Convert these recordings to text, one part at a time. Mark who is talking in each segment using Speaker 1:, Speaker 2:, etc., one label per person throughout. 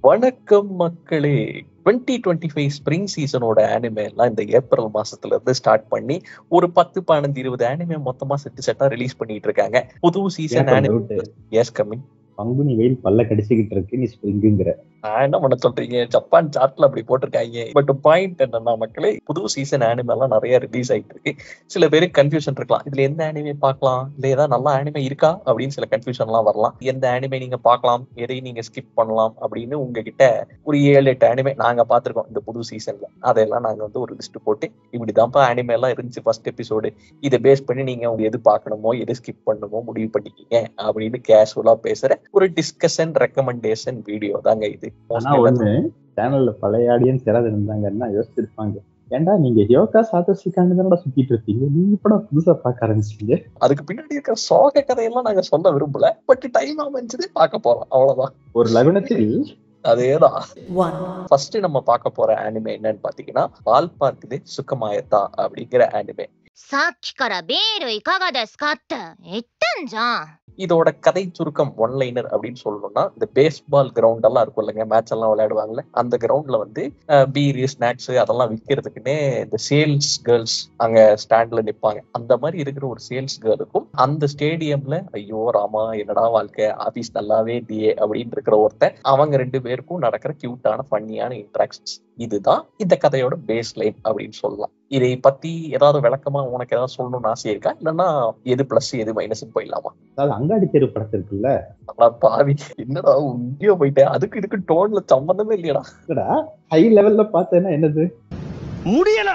Speaker 1: வணக்கம் மக்களே. 2025 spring சீசனோட anime எல்லாம் இந்த ஏப்ரல் மாசத்துல இருந்து ஸ்டார்ட் பண்ணி ஒரு 10, 15, 20 ஆனிமே மொத்தமா செட்டா ரிலீஸ் பண்ணிட்டு இருக்காங்க. புது சீசன் ஆனிமே எஸ் கம்மிங்.
Speaker 2: பங்குனி வெயில் பல்ல கடிச்சுக்கிட்டு இருக்கு, நீ ஸ்பிரிங்குங்கிற.
Speaker 1: என்ன பண்ண சொல்றீங்க? ஜப்பான் சார்ட்ல அப்படி போட்டிருக்காங்க. பட் பாயிண்ட் என்னன்னா மக்களே, புது சீசன் ஆனிமே எல்லாம் நிறைய ரிலீஸ் ஆயிட்டு இருக்கு. சில பேருக்கு கன்ஃபியூஷன் இருக்கலாம், இதுல எந்த ஆனிமே பார்க்கலாம், இல்ல ஏதாவது நல்ல ஆனிமே இருக்கா அப்படின்னு சில கன்ஃபியூஷன் எல்லாம் வரலாம். எந்த ஆனிமே நீங்க பார்க்கலாம், எதையும் நீங்க ஸ்கிப் பண்ணலாம் அப்படின்னு உங்ககிட்ட ஒரு 7-8 ஆனிமே நாங்க பார்த்திருக்கோம் இந்த புது சீசன்ல. அதெல்லாம் நாங்க வந்து ஒரு லிஸ்ட் போட்டு இப்படிதான்ப்பா ஆனிமே எல்லாம் இருந்துச்சு ஃபர்ஸ்ட் எபிசோடு, இதை பேஸ் பண்ணி நீங்க எது பார்க்கணுமோ எது ஸ்கிப் பண்ணணுமோ முடிவு பண்ணிக்கிங்க அப்படின்னு கேஷுவலா பேசுற ஒரு டிஸ்கஷன் ரெக்கமெண்டேஷன் வீடியோ தாங்க இது.
Speaker 2: ஆனா ஒண்ணு, சேனல்ல பழைய ஆடியன்ஸ் யாராவது இருந்தாங்கன்னா யோசிச்சிருப்பாங்க, ஏன்டா நீங்க யோகா சாதோஷிக்கான்னு தானடா சுத்திட்டு இருப்பீங்க, நீங்க இப்ப புதுசா பார்க்க ஆரம்பிச்சீங்க.
Speaker 1: அதுக்கு பின்னாடி இருக்கிற சோக கதையெல்லாம் நாங்க சொல்ல விரும்பல, பட் டைம் அமைஞ்சது பார்க்க போறோம், அவ்வளவுதான்.
Speaker 2: ஒரு லகுனத்தில்
Speaker 1: அதேதான். ஃபர்ஸ்ட் நம்ம பார்க்க போற ஆனிமே என்னன்னு பாத்தீங்கன்னா, பால் பார்க்குது சுக்கமாயத்தா அப்படிங்கிற ஆனிமே. இதோட கதை சுருக்கம் ஒன்லைனர் அப்படின்னு சொல்லணும்னா, இந்த பேஸ்பால் கிரவுண்ட் எல்லாம் இருக்கும் இல்லைங்க, மேட்ச் எல்லாம் விளையாடுவாங்கல்ல, அந்த கிரவுண்ட்ல வந்து பீர் ஸ்நாக்ஸ் அதெல்லாம் விற்கிறதுக்குன்னே இந்த சேல்ஸ் கேர்ள்ஸ் அங்க ஸ்டாண்ட்ல நிற்பாங்க. அந்த மாதிரி இருக்கிற ஒரு சேல்ஸ் கேர்ளுக்கும் அந்த ஸ்டேடியம்ல ஐயோ ராமா என்னடா வாழ்க்கை, ஆபீஸ் நல்லாவே இல்லையே அப்படின்னு இருக்கிற ஒருத்தர், அவங்க 2 பேருக்கும் நடக்கிற கியூட்டான ஃபன்னியான இன்ட்ராக்ஷன்ஸ். இதுதான் இந்த கதையோட பேஸ் லைன் அப்படின்னு சொல்லலாம். இதை பத்தி ஏதாவது விளக்கமா உனக்கு ஏதாவது சொல்லணும்னு ஆசை இருக்கா, இல்லைன்னா எது பிளஸ் எது மைனஸ் போயிடலாமா?
Speaker 2: அங்காடி தெரு படத்து இருக்குல்ல,
Speaker 1: பாவி என்னடா உங்கேயோ போயிட்டேன், அதுக்கு இதுக்கு டோன்ல சம்பந்தமே இல்லையடா.
Speaker 2: ஹை லெவல்ல பார்த்தேன்னா என்னது முடியல.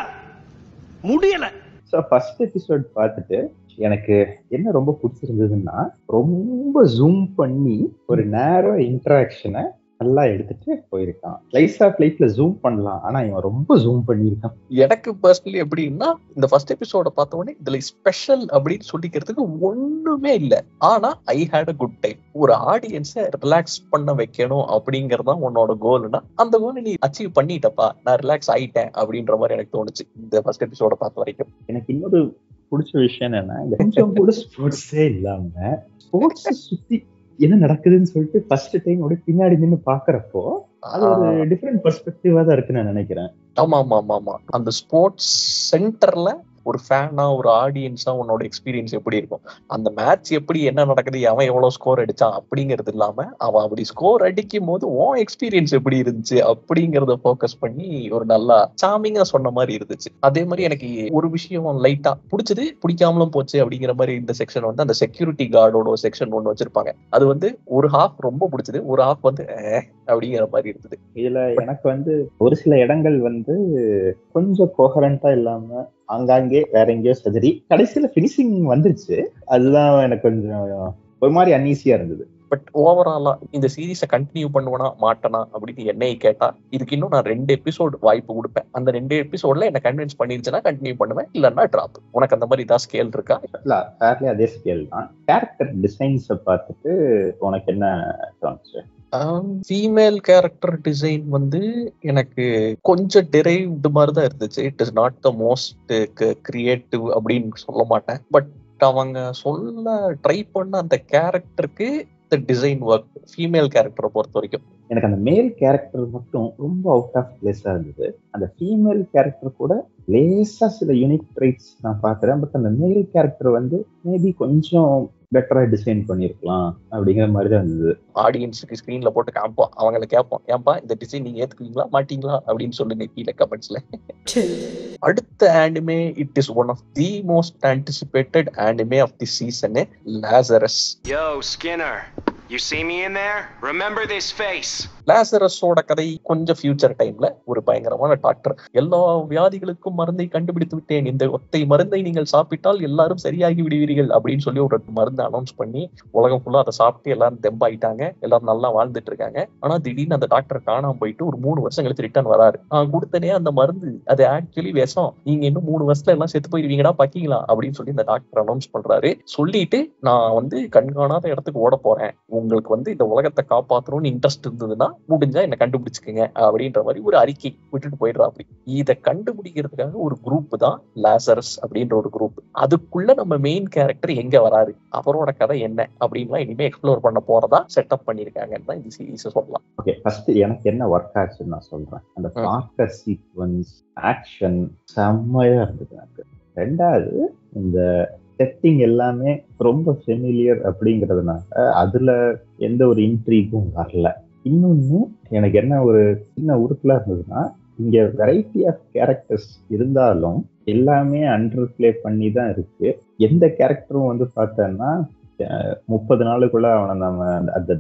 Speaker 2: ஃபர்ஸ்ட் எபிசோட் பார்த்துட்டு எனக்கு என்ன ரொம்ப பிடிச்சிருந்ததுன்னா, ரொம்ப ஜூம் பண்ணி ஒரு நேரோ இன்டராக்ஷனை நல்லா எடுத்துட்டு போயிருக்கான். ஸ்லைஸ் ஆஃப் லைஃப்ல ஜூம் பண்ணலாம், ஆனா இவன் ரொம்ப ஜூம் பண்ணியிருக்கான்.
Speaker 1: எனக்கு பர்சனலி எப்படின்னா, இந்த ஃபர்ஸ்ட் எபிசோட பார்த்த உடனே இதுல ஸ்பெஷல் அப்படின்னு சொல்லிக்கிறதுக்கு ஒண்ணுமே இல்லை, ஆனா ஐ ஹேட் அ குட் டைம். ஒரு ஆடியன்ஸை ரிலாக்ஸ் பண்ண வைக்கணும் அப்படிங்கறதான் உன்னோட கோல்னா, அந்த கோல் நீ அச்சீவ் பண்ணிட்டப்பா, நான் ரிலாக்ஸ் ஆயிட்டேன் அப்படின்ற மாதிரி எனக்கு தோணுச்சு இந்த ஃபர்ஸ்ட் எபிசோட பார்த்த வரைக்கும்.
Speaker 2: எனக்கு இன்னொரு பிடிச்ச விஷயம் என்னன்னா, இந்த கொஞ்சம் கூட ஸ்போர்ட்ஸே இல்லாம ஸ்போர்ட்ஸ் சுத்தி என்ன நடக்குதுன்னு சொல்லிட்டு ஃபர்ஸ்ட் டைம் அப்படியே பின்னாடி நின்று பாக்குறப்போ அது ஒரு டிஃபரெண்ட் பெர்ஸ்பெக்டிவா தான் இருக்குன்னு நான் நினைக்கிறேன்.
Speaker 1: ஆமா ஆமா ஆமா ஆமா. அந்த ஸ்போர்ட்ஸ் சென்டர்ல ஒரு ஃபேனா ஒரு ஆடியன்ஸா உன்னோட எக்ஸ்பீரியன்ஸ் எப்படி இருக்கும், அந்த மேட்ச் எப்படி என்ன நடக்குது, அவன் எவ்வளவு ஸ்கோர் அடிச்சான் அப்படிங்கிறது இல்லாம அவன் அப்படி ஸ்கோர் அடிக்கும் போது உன் எக்ஸ்பீரியன்ஸ் எப்படி இருந்துச்சு அப்படிங்கறத போக்கஸ் பண்ணி ஒரு நல்லா சாமிங்கா சொன்ன மாதிரி இருந்துச்சு. அதே மாதிரி எனக்கு ஒரு விஷயம் லைட்டா பிடிச்சது, பிடிக்காமலும் போச்சு அப்படிங்கிற மாதிரி இந்த செக்ஷன் வந்து அந்த செக்யூரிட்டி கார்டோட ஒரு செக்ஷன் ஒண்ணு வச்சிருப்பாங்க. அது வந்து ஒரு ஹாஃப் ரொம்ப பிடிச்சது, ஒரு ஹாஃப் வந்து அப்படிங்கிற மாதிரி இருந்தது.
Speaker 2: இதுல எனக்கு வந்து ஒரு சில இடங்கள் வந்து கொஞ்சம் கோஹரண்டா இல்லாம ஆங்காங்கே வேற எங்கேயோ சதுரி கடைசியில பினிஷிங் வந்துருச்சு. அதுதான் எனக்கு கொஞ்சம் ஒரு மாதிரி அன்ஈஸியா இருந்தது.
Speaker 1: பட் ஓவராலா இந்த சீரீஸை கண்டினியூ பண்ணுவேனா மாட்டேனா அப்படின்னு என்னையை கேட்டா, இதுக்கு இன்னும் நான் 2 எபிசோடு வாய்ப்பு கொடுப்பேன். அந்த 2 எபிசோட்ல என்ன கன்வின்ஸ் பண்ணிருச்சுன்னா கண்டினியூ பண்ணுவேன், இல்லன்னா டிராப். உனக்கு அந்த மாதிரி ஏதாவது ஸ்கேல் இருக்கா?
Speaker 2: இல்ல, ஃபேர்லி அதே ஸ்கேல் தான். கேரக்டர் டிசைன்ஸை பார்த்துட்டு உனக்கு என்ன தோணுச்சு?
Speaker 1: ஃபீமேல் கேரக்டர் டிசைன் வந்து எனக்கு கொஞ்சம் டெரைவ்டு மாதிரி தான் இருந்துச்சு. It is not the most creative அப்படின்னு சொல்ல மாட்டேன், பட் அவங்க சொல்ல ட்ரை பண்ண அந்த கேரக்டருக்கு டிசைன் ஒர்க் ஃபீமேல் கேரக்டரை பொறுத்த வரைக்கும்.
Speaker 2: எனக்கு அந்த மேல் கேரக்டர் மட்டும் ரொம்ப அவுட் ஆஃப் பிளேஸா இருந்தது. அந்த ஃபீமேல் கேரக்டர் கூட லேசா சில யூனிக் ட்ரைட்ஸ் நான் பாக்குறேன், பட் அந்த மேல் கேரக்டர் வந்து மேபி கொஞ்சம் பெட்டரா டிசைன் பண்ணிருக்கலாம் அப்படிங்கிற மாதிரி தான் இருந்தது.
Speaker 1: ஆடியன்ஸுக்கு ஸ்கிரீன்ல போட்டு காமிப்போம், அவங்களை கேட்போம், ஏன்பா இந்த டிசைன் நீங்க ஏத்துக்குவீங்களா மாட்டீங்களா அப்படின்னு சொல்லுங்க கீழே கமெண்ட்ஸ்ல. அடுத்த anime, it is one of the most anticipated anime of the season, Lazarus.
Speaker 3: Yo Skinner, you see me in there? Remember this face.
Speaker 1: லாசரஸோட கதை கொஞ்சம் ஃபியூச்சர் டைம்ல ஒரு பயங்கரமான டாக்டர், எல்லா வியாதிகளுக்கும் மருந்தை கண்டுபிடித்து விட்டேன், இந்த ஒத்தை மருந்தை நீங்கள் சாப்பிட்டால் எல்லாரும் சரியாகி விடுவீர்கள் அப்படின்னு சொல்லி ஒரு மருந்து அனௌன்ஸ் பண்ணி உலகம் ஃபுல்லா அதை சாப்பிட்டு எல்லாரும் தெம்பாயிட்டாங்க, எல்லாரும் நல்லா வாழ்ந்துட்டு இருக்காங்க. ஆனா திடீர்னு அந்த டாக்டர் காணாம போயிட்டு ஒரு 3 வருஷம் கழிச்சு ரிட்டர்ன் வராரு. கொடுத்தனே அந்த மருந்து அது ஆக்சுவலி விஷம், நீங்க இன்னும் 3 வருஷத்துல எல்லாம் செத்து போயிருவீங்கடா பாக்கீங்களா அப்படின்னு சொல்லி இந்த டாக்டர் அனௌன்ஸ் பண்றாரு. சொல்லிட்டு நான் வந்து கண்காணாத இடத்துக்கு ஓட போறேன், உங்களுக்கு வந்து இந்த உலகத்தை காப்பாற்றணும்னு இன்ட்ரெஸ்ட் இருந்ததுன்னா முடிஞ்சா என்ன கண்டுபிடிச்சுக்குங்க அப்படின்ற மாதிரி ஒரு அறிக்கை விட்டுட்டு போயிடுறா. அப்படி இதை கண்டுபிடிக்கிறதுக்காக ஒரு குரூப் தான் லாசரஸ் அப்படின்ற ஒரு குரூப். அதுக்குள்ள நம்ம மெயின் கேரக்டர் எங்க வராரு, அவரோட கதை என்ன அப்படின்லாம் இனிமே எக்ஸ்ப்ளோர் பண்ண போறதா செட்டப் பண்ணிருக்காங்கன்னு தான் இந்த சீரீஸ் சொல்லலாம்.
Speaker 2: ஓகே, ஃபர்ஸ்ட் எனக்கு என்ன ஒர்க் ஆச்சுன்னு நான் சொல்றேன். அந்த பார்க்கர் சீக்வன்ஸ் ஆக்ஷன் செம்மையா இருந்தது எனக்கு. ரெண்டாவது, இந்த செட்டிங் எல்லாமே ரொம்ப ஃபெமிலியர் அப்படிங்கிறதுனால அதுல எந்த ஒரு இன்ட்ரீக்கும் வரல. இன்னொன்னு எனக்கு என்ன ஒரு சின்ன உறுப்புலா இருந்ததுன்னா, இங்க வெரைட்டி ஆஃப் கேரக்டர்ஸ் இருந்தாலும் எல்லாமே அண்டர் பிளே பண்ணி தான் இருக்கு. எந்த கேரக்டரும் வந்து பார்த்தோன்னா 30 நாளுக்குள்ள அவனை நம்ம அந்த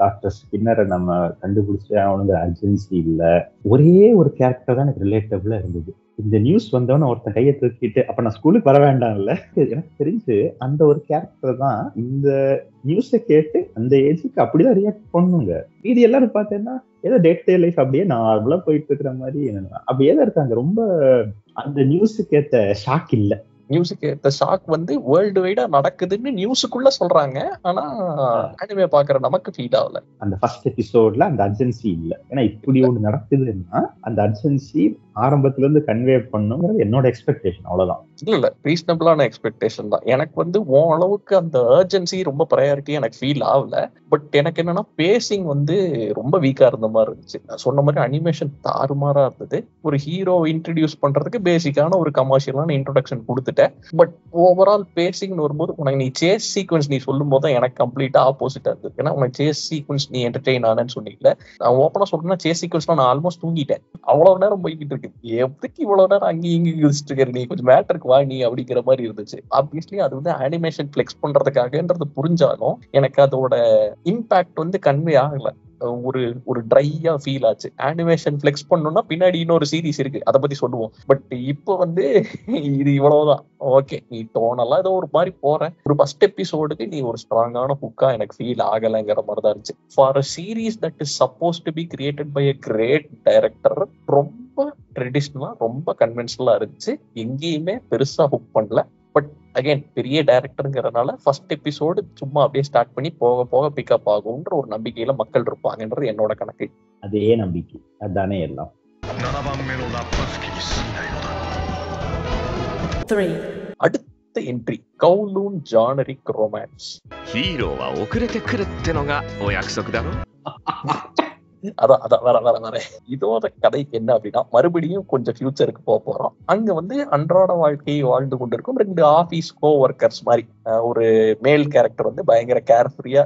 Speaker 2: டாக்டர் ஸ்கின்னரை நம்ம கண்டுபிடிச்சு அவனுக்கு அர்ஜென்சி இல்லை. ஒரே ஒரு கேரக்டர் தான் எனக்கு ரிலேட்டபிளா இருந்தது. இந்த நியூஸ் வந்தோன்னு ஒருத்தன் கையை தூக்கிட்டு அப்ப நான் ஸ்கூலுக்கு வர வேண்டாம்ல, எனக்கு தெரிஞ்சு அந்த ஒரு கேரக்டர் தான் இந்த நியூஸை கேட்டு அந்த ஏஜுக்கு அப்படிதான் ரியாக்ட் பண்ணுங்க. இது எல்லாரும் பார்த்தேன்னா ஏதோ டே டு டே லைஃப் அப்படியே நார்மலா போயிட்டு இருக்கிற மாதிரி அப்படியே தான் இருக்காங்க. ரொம்ப அந்த நியூஸுக்கு ஏத்த ஷாக் இல்லை.
Speaker 1: நியூஸுக்கு ஏத்த ஷாக் வந்து வேர்ல்டு வைடா நடக்குதுன்னு நியூஸுக்குள்ள சொல்றாங்க. ஆனா அனிமே பாக்குற நமக்கு ஃபீல் ஆகல.
Speaker 2: அந்த ஃபர்ஸ்ட் எபிசோட்ல அந்த அர்ஜென்சி இல்ல. ஏன்னா இப்படி ஒண்ணு நடக்குதுன்னா அந்த அர்ஜென்சி ஆரம்பத்துல இருந்து கன்வே பண்ணுங்கிறது என்னோட எக்ஸ்பெக்டேஷன். அவ்வளவுதான்.
Speaker 1: இல்ல ரீசனபிளான எக்ஸ்பெக்டேஷன் தான். எனக்கு வந்து உன் அளவுக்கு அந்த அர்ஜென்சி ரொம்ப ப்ரையாரிட்டி எனக்கு ஃபீல் ஆகல. பட் எனக்கு என்னன்னா பேசிங் வந்து ரொம்ப வீக்கா இருந்த மாதிரி இருந்துச்சு. நான் சொன்ன மாதிரி அனிமேஷன் தாறுமாறா இருந்தது. ஒரு ஹீரோ இன்ட்ரடியூஸ் பண்றதுக்கு பேசிக்கான ஒரு கமர்ஷியலான இன்ட்ரோடக்ஷன் கொடுத்துட்டேன். பட் ஓவரால் பேசிங்னு வரும்போது உனக்கு நீ சேஸ் சீக்வன்ஸ் நீ சொல்லும் போது எனக்கு கம்ப்ளீட்டா ஆப்போசிட்டா இருந்தது. ஏன்னா உனக்கு சேஸ் சீக்வன்ஸ் நீ என்டர்டெயின் ஆனன்னு சொன்னீங்கல்ல, நான் ஓப்பனா சொல்றேன்னா சேஸ் சீக்வன்ஸ்லாம் நான் ஆல்மோஸ்ட் தூங்கிட்டேன். அவ்வளவு நேரம் போய்கிட்டு இருக்கு. எதுக்கு இவ்வளவு நேரம் அங்கேயும் இங்கேயும் யோசிச்சுட்டு இருக்க, நீ கொஞ்சம் மேட்டருக்கு வா நீ அப்படிங்கிற மாதிரி இருந்துச்சு. ஆப்வியஸ்லி அது வந்து அனிமேஷன் ஃபிளெக்ஸ் பண்றதுக்காகன்றது புரிஞ்சாலும் எனக்கு அதோட இம்பாக்ட் வந்து கன்வே ஆகல. ஒரு ட்ரையா ஃபீல் ஆச்சு. அனிமேஷன் ஃபிளெக்ஸ் பண்ணணும்னா பின்னாடி இன்னொரு சீரீஸ் இருக்கு, அதை பத்தி சொல்லுவோம். பட் இப்போ வந்து இது இவ்வளவுதான். ஓகே, நீ டோனெல்லாம் ஏதோ ஒரு மாதிரி போற. ஒரு ஃபர்ஸ்ட் எபிசோடுக்கு நீ ஒரு ஸ்ட்ராங்கான ஹுக்கா எனக்கு ஃபீல் ஆகலைங்கிற மாதிரி தான் இருந்துச்சு. For a series that is suppose to be created by a great director ரொம்ப ட்ரெடிஷ்னலா ரொம்ப கன்வென்ஷனலா இருந்துச்சு. எங்கேயுமே பெருசா ஹுக் பண்ணல. பட் அகைன் பெரிய டைரக்டருங்கிறதுனால ஃபர்ஸ்ட் எபிசோடு சும்மா அப்படியே ஸ்டார்ட் பண்ணி போக போக பிக்கப் ஆகும்ன்ற ஒரு நம்பிக்கையில மக்கள் இருப்பாங்கன்றது என்னோட கணக்கு.
Speaker 2: அதே நம்பிக்கை அதானே எல்லாம்.
Speaker 1: அடுத்த entry Kowloon generic romance.
Speaker 3: Hero வா ஒக்குரேてくるってのがお約束だろ.
Speaker 1: அதான் வர இதோட கதை என்ன அப்படின்னா, மறுபடியும் கொஞ்சம் ஃபியூச்சருக்கு போறோம். அங்க வந்து அன்றாட வாழ்க்கையை வாழ்ந்து கொண்டிருக்கும் 2 ஆபீஸ் கோ ஒர்க்கர்ஸ் மாதிரி. ஒரு மேல் கேரக்டர் வந்து பயங்கர கேர்ஃப்ரீயா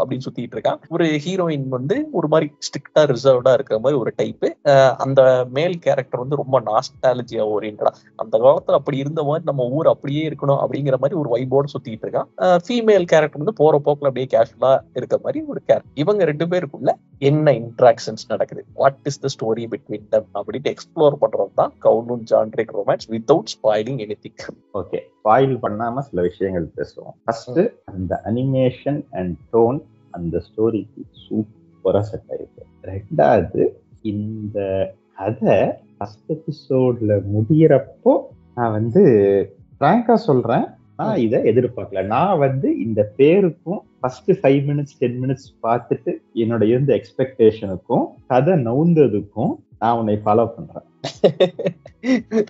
Speaker 1: அப்படின்னு சுத்திட்டு இருக்கான். ஒரு ஹீரோயின் வந்து ஒரு மாதிரி ஸ்ட்ரிக்டா ரிசர்வ்டா இருக்கிற மாதிரி ஒரு டைப்பு. அந்த மேல் கேரக்டர் வந்து ரொம்ப நாஸ்டாலஜியா ஓரியன்டா, அந்த காலத்துல அப்படி இருந்த மாதிரி நம்ம ஊர் அப்படியே இருக்கணும் அப்படிங்கிற மாதிரி ஒரு வைபோடு சுத்திட்டு இருக்கான். ஃபீமேல் கேரக்டர் வந்து போற போக்குல அப்படியே கேஷுவலா இருக்க மாதிரி ஒரு கேரக்டர். இவங்க 2 பேருக்குள்ள என்ன இன்ட்ராக்ஷன்ஸ் நடக்குது, what is the story between them அப்படின்ட்டு எக்ஸ்ப்ளோர் பண்றது தான் Kowloon generic romance without spoiling anything.
Speaker 2: Okay, spoil பண்ணாம சில விஷயங்கள் பேசுவோம். ஃபர்ஸ்ட், அந்த அனிமேஷன் அண்ட் டோன் அந்த ஸ்டோரிக்கு சூப்பரா செட் ஆயிருக்கு. ரெண்டாவது, இந்த கதை ஃபர்ஸ்ட் எபிசோட்ல முடியறப்போ நான் வந்து பிராங்கா சொல்றேன், நான் இதை எதிர்பார்க்கல. நான் வந்து இந்த பேருக்கும் ஃபர்ஸ்ட் 5 minutes 10 minutes பார்த்துட்டு என்னோட இருந்த எக்ஸ்பெக்டேஷனுக்கும் கதை நவுந்ததுக்கும் நான் உன்னை ஃபாலோ பண்றேன்.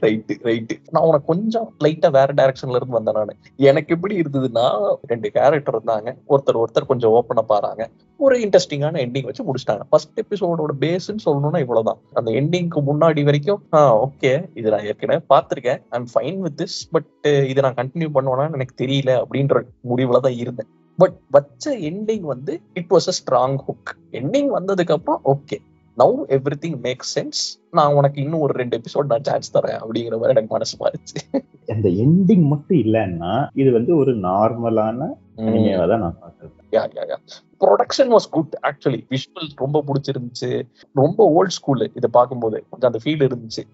Speaker 1: ரைட்டு. நான் உனக்கு கொஞ்சம் லைட்டா வேற டைரக்ஷன்ல இருந்து வந்தேன். நானு எனக்கு எப்படி இருந்ததுன்னா, 2 கேரக்டர் இருந்தாங்க, ஒருத்தர் கொஞ்சம் ஓப்பனா பாருங்க, ஒரு இன்ட்ரெஸ்டிங்கான எண்டிங் வச்சு முடிச்சிட்டாங்க. ஃபர்ஸ்ட் எபிசோடோட பேஸ்ன்னு சொல்லணும்னா இவ்வளவுதான். அந்த எண்டிங்க்கு முன்னாடி வரைக்கும் ஓகே, இது நான் ஏற்கனவே பார்த்திருக்கேன், I am fine with this, but இதை நான் கண்டினியூ பண்ணுவேனான்னு எனக்கு தெரியல அப்படின்ற முடிவுல தான் இருந்தேன். பட் வச்ச எண்டிங் வந்து it was a strong hook. Ending வந்ததுக்கு அப்புறம் okay, now everything makes sense, நான் உனக்கு இன்னும் ஒரு 2 எபிசோட் நான் சான்ஸ் தரேன் அப்படிங்கிற மாதிரி எனக்கு மனசு மாறிச்சு.
Speaker 2: அந்த எண்டிங் மட்டும் இல்லைன்னா இது வந்து ஒரு நார்மலான அனிமேவா தான் நான் பார்க்கிறேன்.
Speaker 1: Production was good actually. Visuals ரொம்ப பிடிச்சிருந்துச்சு. ரொம்ப ஓல்ட் ஸ்கூல் இதை பார்க்கும்போது கொஞ்சம் அந்த ஃபீல் இருந்துச்சு.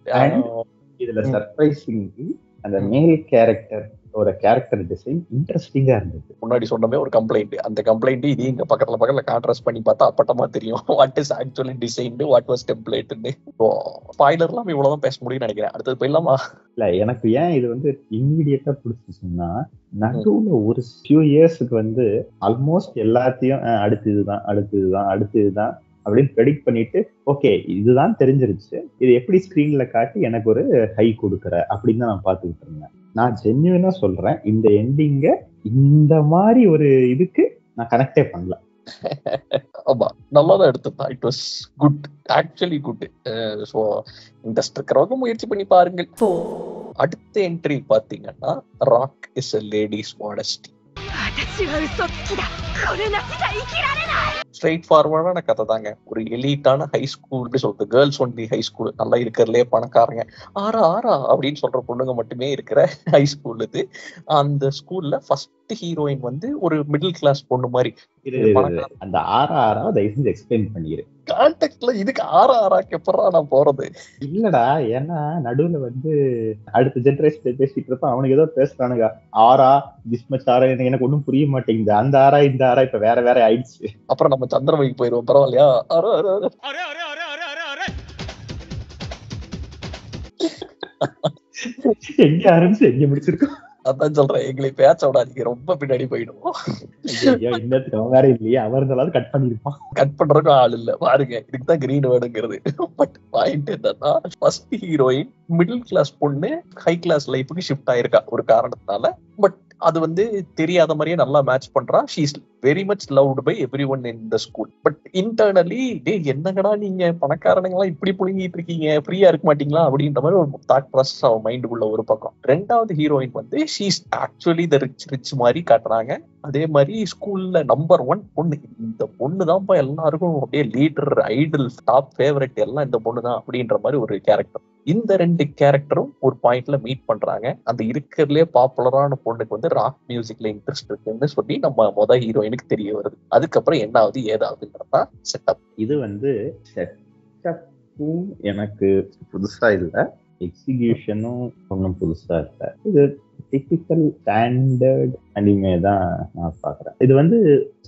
Speaker 2: இதுல சர்ப்ரைசிங்லி அந்த மேல் கேரக்டர் ஒரு கேரக்டர் டிசைன் இன்ட்ரெஸ்டிங்கா இருந்தது.
Speaker 1: முன்னாடி சொன்னமே ஒரு கம்ப்ளைண்ட், அந்த கம்ப்ளைண்ட் இது இங்க பக்கத்துல கான்ட்ராஸ்ட் பண்ணி பார்த்தா அப்பட்டமா தெரியும் what is actually designed, what was டெம்ப்ளேட்னு. ஸ்பாயிலர் எல்லாம் இவ்வளவுதான் பேச முடியும்னு நினைக்கிறேன். அடுத்தது போயிடலாமா?
Speaker 2: இல்ல, எனக்கு ஏன் இது வந்து இம்மீடியட்டா பிடிச்சிச்சுன்னா, நடுவுல ஒரு ஃபியூ இயர்ஸுக்கு வந்து ஆல்மோஸ்ட் எல்லாத்தையும் அடுத்ததுதான் அப்படின்னு ப்ரெடிக்ட் பண்ணிட்டு, ஓகே இதுதான் தெரிஞ்சிருச்சு, இது எப்படி ஸ்கிரீன்ல காட்டி எனக்கு ஒரு ஹை கொடுக்குற அப்படின்னு தான் நான் பார்த்துக்கிட்டு இருந்தேன். நான் ஜென்யூனா சொல்றேன், இந்த எண்டிங்க இந்த மாதிரி ஒரு இதுக்கு நான் கனெக்டே பண்ணல.
Speaker 1: ஆமா, நல்லாதான் எடுத்துதான். It was good, actually good. So interest இருக்கிறவங்க முயற்சி பண்ணி பாருங்கள். அடுத்த என்ட்ரி பாத்தீங்கன்னா rock is a lady's modesty. Straight ஃபார்வர்டான கதை தாங்க. ஒரு எலிட்டான ஹை ஸ்கூல், எப்படி சொல்றது, கேர்ள்ஸ் ஒன்லி ஹை ஸ்கூல், நல்லா இருக்கிறதுலே பணக்காரங்க, ஆரா அப்படின்னு சொல்ற பொண்ணுங்க மட்டுமே இருக்கிற ஹை ஸ்கூல் இது. அந்த ஸ்கூல்ல ஃபர்ஸ்ட் ஹீரோயின் வந்து ஒரு மிடில் கிளாஸ் பொண்ணு மாதிரி.
Speaker 2: அந்த ஆரா தயவு செஞ்சு எக்ஸ்பிளைன் பண்ணிரு.
Speaker 1: கான்டெக்ட்ல இதுக்கு ஆராக்கு எப்பறம் நான் போறது
Speaker 2: இல்லடா, ஏன்னா நடுவுல வந்து அடுத்த ஜெனரேஷன் பேசிட்டு இருப்ப அவனுக்கு ஏதோ பேசுறானுங்க, ஆரா திஸ்மச் ஆரா, எனக்கு ஒன்னும் புரிய மாட்டேங்குது, அந்த ஆரா இந்த ஆரா இப்ப வேற ஆயிடுச்சு.
Speaker 1: அப்புறம் நம்ம சந்திரமுகிக்கு போயிருவோம், பரவாயில்லையா?
Speaker 2: எங்க ஆரம்பிச்சு எங்க முடிச்சிருக்கோம்?
Speaker 1: அதான் சொல்றேன், எங்களை பேச்ச விடாதீங்க, ரொம்ப பின்னாடி போயிடுவோம்.
Speaker 2: இன்னத்துக்கு வேற இல்லையே, அவர் இருந்தாலும் கட் பண்ணிருப்பான்.
Speaker 1: கட் பண்றதுக்கும் ஆள் இல்ல பாருங்க, இதுக்குதான் கிரீன் வேர்டுங்கிறது. பட் பாயிண்ட் என்னன்னா, ஃபர்ஸ்ட் ஹீரோயின் மிடில் கிளாஸ் பொண்ணு ஹை கிளாஸ் லைஃபுக்கு ஷிஃப்ட் ஆயிருக்கா ஒரு காரணத்தினால. பட் அது வந்து தெரியாத மாதிரியே நல்லா மேட்ச் பண்றா. She is very much loved by everyone in the school. But internally, டே என்னங்கடா நீங்க பணக்காரனுங்களாம் இப்படி புழுங்கிட்டு இருக்கீங்க, ஃப்ரீயா இருக்க மாட்டீங்களா அப்படின்ற மாதிரி ஒரு தாட் ப்ராசஸ் அவன் மைண்டுக்குள்ள ஒரு பக்கம். ரெண்டாவது ஹீரோயின் வந்து she is actually the rich மாதிரி காட்டுறாங்க. அதே மாதிரி ஸ்கூல்ல நம்பர் 1 பொண்ணு. இந்த பொண்ணு தான்ப்பா எல்லாருக்கும் அப்படியே லீடர், ஐடல், டாப் ஃபேவரட் எல்லாம் இந்த பொண்ணு தான் அப்படின்ற மாதிரி ஒரு கேரக்டர். இந்த 2 கேரக்டரும் ஒரு பாயிண்ட்ல மீட் பண்றாங்க. அந்த இருக்கிறதுலே பாப்புலரான பொண்ணுக்கு வந்து ராக் மியூசிக்ல இன்ட்ரெஸ்ட் இருக்குன்னு சொல்லி நம்ம ஹீரோயினுக்கு தெரிய வருது. அதுக்கப்புறம் என்ன ஆகுது ஏதாவதுன்றதா செட்டப்.
Speaker 2: இது வந்து செட்டப்பும் எனக்கு புதுசா இல்ல, எக்ஸிகியூஷனும் ஒன்றும் புதுசா இல்லை. இது டிபிக்கல் ஸ்டாண்டர்ட் அனிமே தான் நான் பாக்குறேன். இது வந்து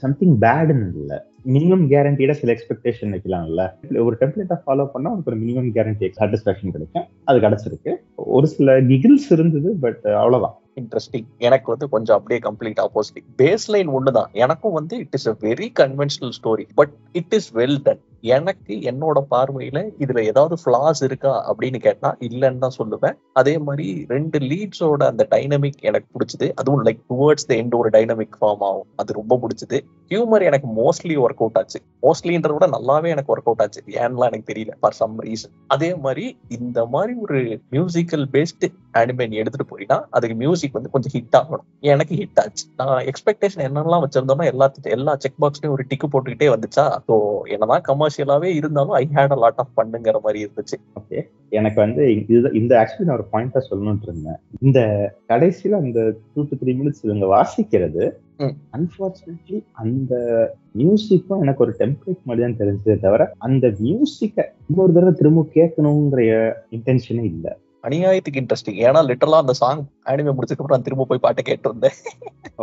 Speaker 2: சம்திங் பேடுன்னு இல்லை, மினிமம் கேரண்டியோட சில எக்ஸ்பெக்டேஷன் வைக்கலாம்ல. ஒரு டெம்ப்ளேட்டை ஃபாலோ பண்ணா உங்களுக்கு ஒரு மினிமம் கேரண்டி சாட்டிஸ்ஃபேக்ஷன் கிடைக்கும். அது கிடைச்சிருக்கு. ஒரு சில கிகிள்ஸ் இருந்தது, பட் அவ்வளவுதான்.
Speaker 1: இன்ட்ரெஸ்டிங். எனக்கு வந்து கொஞ்சம் அப்படியே கம்ப்ளீட் ஆப்போசிட். பேஸ் லைன் ஒண்ணுதான். எனக்கும் வந்து it is a very conventional story, but it is well done. எனக்கு என்னோட பார்வையில இதுல ஏதாவது ஃபிளாஸ் இருக்கா அப்படின்னு கேட்டா இல்லைன்னு தான் சொல்லுவேன். அதே மாதிரி 2 லீட்ஸோட அந்த டைனமிக் எனக்கு பிடிச்சது. அதுவும் லைக் டுவர்ட்ஸ் த எண்ட் ஒரு டைனமிக் ஃபார்ம் ஆகும், அது ரொம்ப பிடிச்சது. ஹியூமர் எனக்கு மோஸ்ட்லி ஒர்க் அவுட் ஆச்சு. மோஸ்ட்லின்றத விட நல்லாவே எனக்கு ஒர்க் அவுட் ஆச்சு, ஏன்லாம் எனக்கு தெரியல, ஃபார் சம் ரீசன். அதே மாதிரி இந்த மாதிரி ஒரு மியூசிக்கல் பேஸ்டு அனிமே எடுத்துட்டு போயிட்டா அதுக்கு மியூசிக் வந்து கொஞ்சம் ஹிட் ஆகணும். எனக்கு ஹிட் ஆச்சு. நான் எக்ஸ்பெக்டேஷன் என்னெல்லாம் வச்சிருந்தோம்னா எல்லா செக் பாக்ஸ்லயும் ஒரு டிக்கு போட்டுக்கிட்டே வந்துச்சா. ஸோ என்னதான் கமர்ஷியலாவே இருந்தாலும் ஐ ஹேட் அ லாட் ஆஃப் பண்ணுங்கிற மாதிரி இருந்துச்சு.
Speaker 2: ஓகே, எனக்கு வந்து இந்த ஆக்சுவலி நான் ஒரு பாயிண்டா சொல்லணும்னு இருந்தேன். இந்த கடைசியில அந்த 2 to 3 மினிட்ஸ் இவங்க வாசிக்கிறது, அன்பார்ச்சுனேட்லி அந்த மியூசிக்கும் எனக்கு ஒரு டெம்ப்ளேட் மாதிரி தான் தெரிஞ்சதே தவிர அந்த மியூசிக்கை இன்னொரு தடவை திரும்ப கேட்கணுங்கிற இன்டென்ஷனே இல்லை.
Speaker 1: அநியாயத்துக்கு இன்ட்ரெஸ்டிங். ஏன்னா லிட்டரலா அந்த சாங் அனிமே முடிச்சதுக்கு அப்புறம் நான் திரும்ப போய் பாட்டை கேட்டு இருந்தேன்.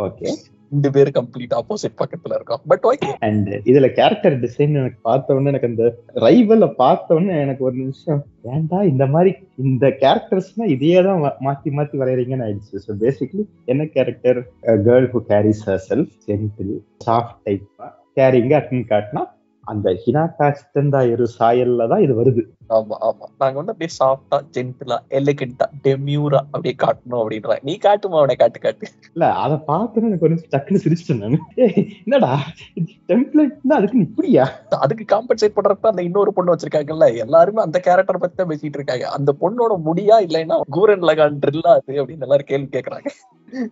Speaker 2: ஓகே,
Speaker 1: 2 பேரும் கம்ப்ளீட் ஆப்போசிட் பக்கத்துல இருக்கோம். But okay.
Speaker 2: அண்ட் இதுல கேரக்டர் டிசைன் எனக்கு பார்த்த உடனே, எனக்கு அந்த ரைவலை பார்த்த உடனே எனக்கு ஒரு நிமிஷம், ஏன்டா இந்த மாதிரி இந்த கேரக்டர்ஸ்னா இதையே தான் மாத்தி வரையறீங்கன்னு ஆயிடுச்சு. ஸோ பேசிக்லி என்ன character, girl who carries herself, gentle, soft டைப்பா கேரிங்க அப்படின்னு காட்டினா அந்த ஹினாட்டா சித்தந்தாயிரு சாயல்ல தான் இது வருது.
Speaker 1: ஆமா, நாங்க வந்து அப்படியே சாஃப்டா, ஜென்டிலா, எலிகண்டா, டெமியூரா அப்படியே காட்டணும் அப்படின்ற. நீ காட்டுமா அவனை, காட்டு. இல்ல,
Speaker 2: அதை பார்த்து எனக்கு ஒரு டக்குன்னு சிரிச்சிட்டேன் நான். என்னடா டெம்ப்ளேட்னா அதுக்கு இப்படியா?
Speaker 1: அதுக்கு காம்பன்சேட் பண்றப்ப அந்த இன்னொரு பொண்ணு வச்சிருக்காங்கல்ல, எல்லாருமே அந்த கேரக்டர் பத்தி தான் பேசிட்டு இருக்காங்க. அந்த பொண்ணோட முடியா இல்லைன்னா கூரன் லகான் ட்ரில்லா அது அப்படின்னு எல்லாரும் கேள்வி கேட்கறாங்க.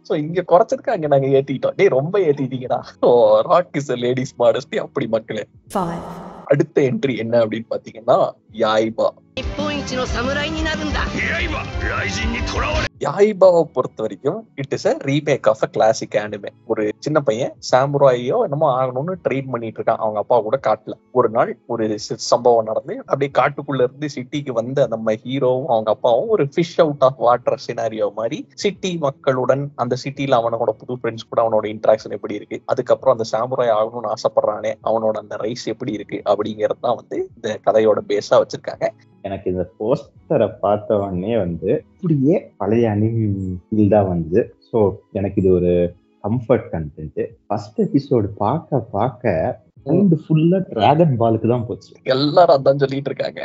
Speaker 1: சோ இங்க குறைச்சதுக்கு அங்க நாங்க ஏத்திட்டோம். டேய் ரொம்ப ஏத்திட்டீங்கடா. Rock is a lady's modesty. அப்படி மக்களே. அடுத்த என்ட்ரி என்ன அப்படின்னு பாத்தீங்கன்னா யாய்பா. யாய்பாவை பொறுத்த வரைக்கும் it is a remake of a classic anime. ஒரு சின்ன பையன் சாமுராயோ என்னமோ ஆகணும்னு ட்ரெயின் பண்ணிட்டு இருக்கான் அவங்க அப்பா கூட காட்டுல. ஒரு நாள் ஒரு சம்பவம் நடந்து அப்படியே காட்டுக்குள்ள இருந்து சிட்டிக்கு வந்து நம்ம ஹீரோவும் அவங்க அப்பாவும் ஒரு fish out of water scenario மாதிரி சிட்டி மக்களுடன் அந்த சிட்டில அவனோட புது ஃப்ரெண்ட்ஸ் கூட அவனோட இன்ட்ராக்ஷன் எப்படி இருக்கு, அதுக்கப்புறம் அந்த சாமுராய் ஆகணும்னு ஆசைப்படுறானே அவனோட அந்த ரைஸ் எப்படி இருக்கு அப்படிங்கறது தான் வந்து இந்த கதையோட பேஸா வச்சிருக்காங்க.
Speaker 2: எனக்கு இந்த போஸ்டரை பார்த்த உடனே வந்து இப்படியே பழைய அனிமி தான் வந்து. ஸோ எனக்கு இது ஒரு கம்ஃபர்ட் கண்டென்ட். ஃபர்ஸ்ட் எபிசோடு பார்க்க ஃபுல்லா டிராகன் பாலுக்கு தான் போச்சு.
Speaker 1: எல்லாரும் அதான் சொல்லிட்டு இருக்காங்க.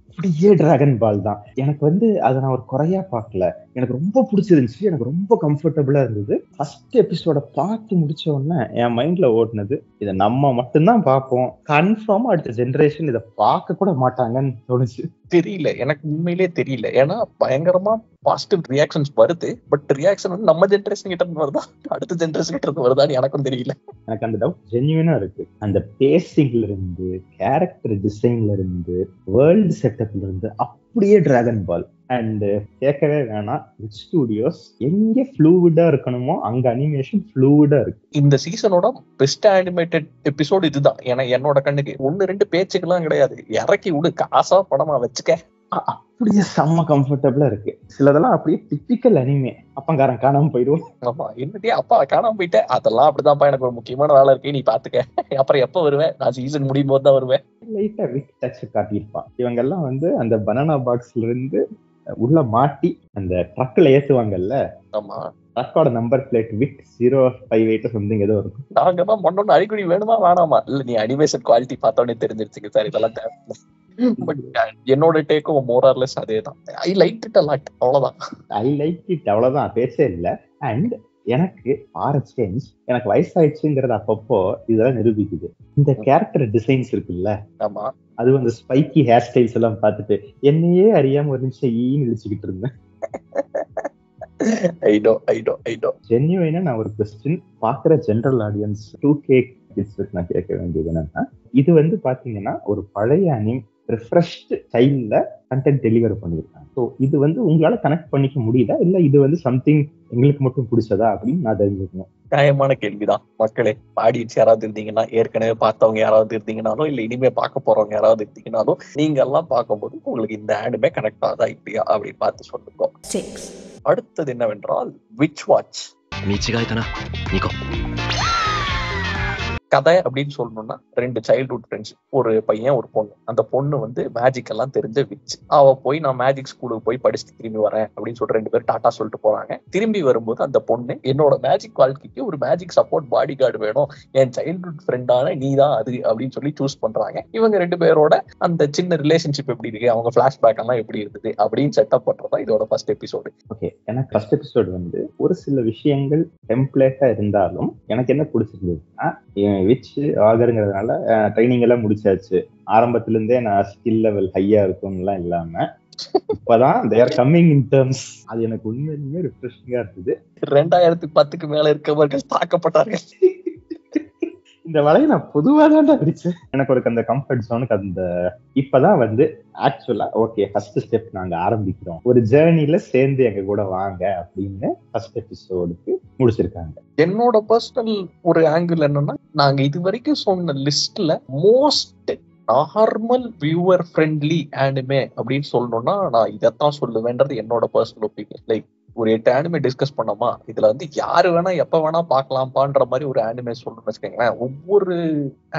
Speaker 2: அப்படியே டிராகன் பால் தான். எனக்கு வந்து அதை நான் ஒரு குறையா பார்க்கல, எனக்கு ரொம்ப பிடிச்சிருந்துச்சு, எனக்கு ரொம்ப கம்ஃபர்டபுளா இருந்தது. ஃபர்ஸ்ட் எபிசோட பார்த்து முடிச்ச உடனே என் மைண்ட்ல ஓட்டுனது, இதை நம்ம மட்டும்தான் பார்ப்போம், கன்ஃபார்மா அடுத்த ஜெனரேஷன் இதை பார்க்க கூட மாட்டாங்கன்னு தோணுச்சு.
Speaker 1: தெரியல, எனக்கு உண்மையிலே தெரியல. ஏன்னா பயங்கரமா பாசிட்டிவ் ரியாக்ஷன்ஸ் வருது. பட் ரியாக்ஷன் வந்து நம்ம ஜென்ரேஷன் கிட்ட இருந்து வருதா அடுத்த ஜென்ரேஷன் கிட்ட இருந்து வருதான்னு எனக்கும் தெரியல.
Speaker 2: எனக்கு அந்த டவுட் ஜென்யூனா இருக்கு. அந்த பேசிங்ல இருந்து, கேரக்டர் டிசைன்ல இருந்து, வேர்ல்டு செட்டப்ல இருந்து அப்படியே டிராகன் பால். அண்ட் கேட்கவே வேணாம், ரிச் ஸ்டுடியோஸ் எங்க ஃப்ளூவிடா இருக்கணுமோ அங்க அனிமேஷன் ஃப்ளூவிடா இருக்கு.
Speaker 1: இந்த சீசனோட பெஸ்ட் அனிமேட்டட் எபிசோடு இதுதான். ஏன்னா என்னோட கண்ணுக்கு 1-2 பேச்சுக்கெல்லாம் கிடையாது, இறக்கி விடு, காசா படமா வச்சுக்க,
Speaker 2: அப்படியே செம்ம கம்ஃபர்டபுளா இருக்கு. சிலதெல்லாம் அப்படியே டிபிக்கல் அனிமே, அப்பங்காரன் காணாம போயிடுவோம்.
Speaker 1: ஆமா, என்னட்டே அப்பா காணாம போயிட்டேன், அதெல்லாம் அப்படிதான்ப்பா, எனக்கு ஒரு முக்கியமான வேலை இருக்கு, நீ பாத்துக்க, அப்புறம் எப்ப வருவேன், நான் சீசன் முடியும் போது தான் வருவேன்.
Speaker 2: லைட்டா விக் டச் காட்டியிருப்பான். இவங்க எல்லாம் வந்து அந்த பனானா பாக்ஸ்ல இருந்து உள்ள மாட்டி அந்த ட்ரக்ல ஏத்துவாங்கல்ல.
Speaker 1: ஆமா,
Speaker 2: ட்ரக்கோட நம்பர் பிளேட் விக் 058 சம்திங் ஏதோ இருக்கும்.
Speaker 1: நாங்க தான் மண்ணொன்னு அடிக்கடி வேணுமா வேணாமா, இல்ல நீ அனிமேஷன் குவாலிட்டி பார்த்தோன்னே தெரிஞ்சிருச்சுங்க சார், இதெல்லாம் தேவை. பட் என்னோட டேக்கும் மோர் ஆர் லெஸ் அதேதான். I like it a lot, அவ்வளவுதான்.
Speaker 2: ஐ லைக் இட், அவ்வளவுதான், பேசே இல்ல. அண்ட் எனக்கு ஆர் சேஞ்ச், எனக்கு வயசாயிடுச்சுங்கிறது அப்பப்போ இதெல்லாம் நிரூபிக்குது. இந்த கேரக்டர் டிசைன்ஸ் இருக்குல்ல,
Speaker 1: ஆமா,
Speaker 2: அது வந்து ஸ்பைக்கி ஹேர் ஸ்டைல்ஸ் எல்லாம் பார்த்துட்டு என்னையே அறியாம ஒரு நிமிஷம் இழிச்சுக்கிட்டு இருந்தேன். ஜென்யூனா நான் ஒரு கொஸ்டின் பாக்குற ஜெனரல் ஆடியன்ஸ் 2K கிட்ஸ் நான் கேட்க வேண்டியது என்னன்னா, இது வந்து பாத்தீங்கன்னா ஒரு பழைய அனிம் ரிஃப்ரெஷ்ட் ஸ்டைல்ல கண்டென்ட் டெலிவர் பண்ணிருக்காங்க. ஸோ இது வந்து உங்களால கனெக்ட் பண்ணிக்க முடியுதா, இல்ல இது வந்து சம்திங் எங்களுக்கு மட்டும் பிடிச்சதா அப்படின்னு நான் தெரிஞ்சுக்கணும்.
Speaker 1: நியாயமான கேள்விதான் மக்களே. ஆடியன்ஸ் யாராவது இருந்தீங்கன்னா, ஏற்கனவே பார்த்தவங்க யாராவது இருந்தீங்கனாலும், இல்ல இனிமே பார்க்க போறவங்க யாராவது இருந்தீங்கனாலும், நீங்க எல்லாம் பார்க்கும்போது உங்களுக்கு இந்த ஆனிமே கனெக்ட் ஆகுதா இல்லையா அப்படின்னு பார்த்து சொல்லுங்க. அடுத்தது என்னவென்றால் விச் வாட்ச். கதை அப்படின்னு சொல்லணும்னா, 2 சைல்ட்ஹுட் ஃப்ரெண்ட்ஸ், ஒரு பையன் ஒரு பொண்ணு. அந்த பொண்ணு வந்து மேஜிக் எல்லாம் தெரிஞ்ச விச். அவ போய் நான் மேஜிக் ஸ்கூலுக்கு போய் படிச்சுட்டு திரும்பி வரேன் அப்படின்னு சொல்லிட்டு 2 பேரும் டாட்டா சொல்லிட்டு போறாங்க. திரும்பி வரும்போது அந்த பொண்ணு, என்னோட மேஜிக் வாழ்க்கைக்கு ஒரு மேஜிக் சப்போர்ட் பாடி கார்டு வேணும், என் சைல்ட்ஹுட் ஃப்ரெண்டான நீ தான் அது அப்படின்னு சொல்லி சூஸ் பண்றாங்க. இவங்க 2 பேரோட அந்த சின்ன ரிலேஷன்ஷிப் எப்படி இருக்கு, அவங்க பிளாஷ்பேக் எல்லாம் எப்படி இருந்தது அப்படின்னு செட்டப் பண்றதா இதோட ஃபர்ஸ்ட் எபிசோடு.
Speaker 2: ஓகே, எனக்கு ஃபர்ஸ்ட் எபிசோடு வந்து ஒரு சில விஷயங்கள் டெம்ப்ளேட்டா இருந்தாலும் எனக்கு என்ன பிடிச்சிருந்ததுன்னா, விச் ஆகருங்கிறதுனால ட்ரைனிங் எல்லாம் முடிச்சாச்சு, ஆரம்பத்துல இருந்தே நான் ஸ்கில் லெவல் ஹையா இருக்கும்லாம் இல்லாம இப்பதான் they are coming in terms. அது எனக்கு உண்மையிலுமே ரிஃப்ரெஷிங்கா இருந்தது.
Speaker 1: 2010க்கு மேல இருக்கவர்கள் தாக்கப்பட்டார்கள்.
Speaker 2: இந்த வலையை நான் பொதுவா தான் பிடிச்சேன். எனக்கு ஒரு அந்த கம்ஃபர்ட் ஜோனுக்கு அந்த இப்பதான் வந்து ஆக்சுவலா ஓகே ஃபர்ஸ்ட் ஸ்டெப் நாங்க ஆரம்பிக்கிறோம், ஒரு ஜேர்னில சேர்ந்து எங்க கூட வாங்க அப்படின்னு ஃபர்ஸ்ட் எபிசோடுக்கு முடிச்சிருக்காங்க.
Speaker 1: என்னோட பர்சனல் ஒரு ஆங்கிள் என்னன்னா, நாங்க இது வரைக்கும் சொன்ன லிஸ்ட்ல most normal viewer friendly anime அப்படின்னு சொல்லணும்னா நான் இதைத்தான் சொல்லுவேன்றது என்னோட பர்சனல் ஒப்பீனியன். லைக் ஒரு 8 ஆனிமே டிஸ்கஸ் பண்ணோமா, இதுல வந்து யாரு வேணா எப்ப வேணா பாக்கலாம்பான்ற மாதிரி ஒரு ஆனிமே சொல்லணும்னு வச்சுக்கோங்களேன். ஒவ்வொரு